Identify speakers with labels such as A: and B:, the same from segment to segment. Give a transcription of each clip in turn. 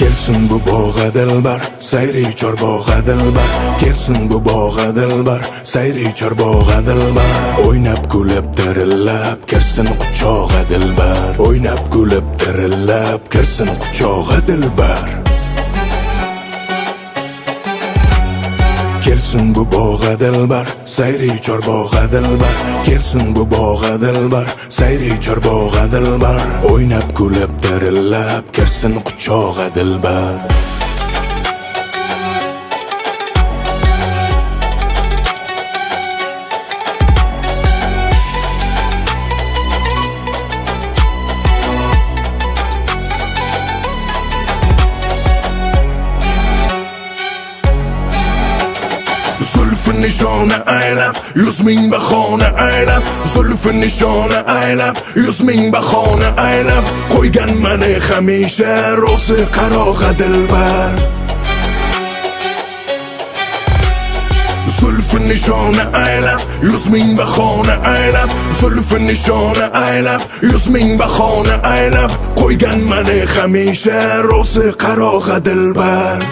A: Kelsin bu bog'a dilbar, sayri chorbog'a dilbar. Kelsin bu bog'a dilbar, sayri chorbog'a dilbar. O'ynab kulib dirillab, kirsin quchog'a dilbar. O'ynab kulib dirillab, kirsin quchog'a dilbar. Kelsin bu bog'a dilbar, sayri chorbog'a dilbar. Kelsin bu bog'a dilbar, sayri chorbog'a dilbar. O'ynab kulib dirillab, kirsin quchog'a dilbar. Zulfün nishona aylab, 100 ming bahona aylab. Zulfün nishona aylab, 100 ming bahona aylab. Qo'ygan mani hamisha ro'si qarog'a dilbar. Zulfün nishona aylab, 100 ming bahona aylab. Zulfün nishona aylab, 100 ming bahona aylab. Qo'ygan mani hamisha ro'si qarog'a dilbar.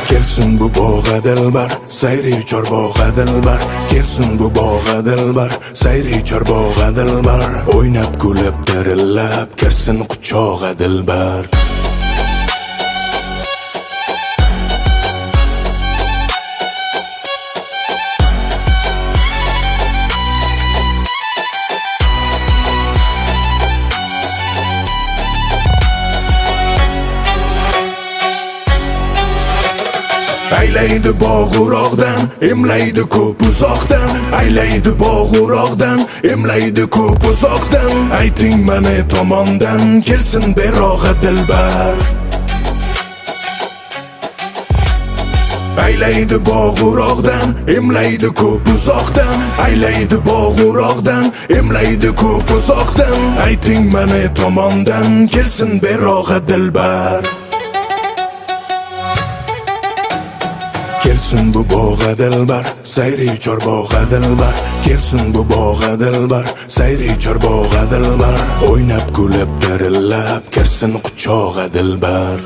A: Kelsin bu bog'a dilbar, sayri chorbog'a dilbar. Kelsin bu bog'a dilbar, sayri chorbog'a dilbar. O'ynab kulib dirillab, kirsin quchog'a dilbar. Aylaydi bog'uroqdan, emlaydi ko'p uzoqdan. Aylaydi bog'uroqdan, emlaydi ko'p uzoqdan. Ayting mani tomondan, kelsin berog'a dilbar. Aylaydi bog'uroqdan, emlaydi ko'p uzoqdan. Aylaydi bog'uroqdan, emlaydi ko'p uzoqdan. Ayting mani tomondan, kelsin berog'a dilbar. Kelsin bu bog'a dilbar, sayri chorbog'a dilbar. Kelsin bu bog'a dilbar, sayri chorbog'a dilbar. O'ynab kulib dirillab, kirsin quchog'a dilbar.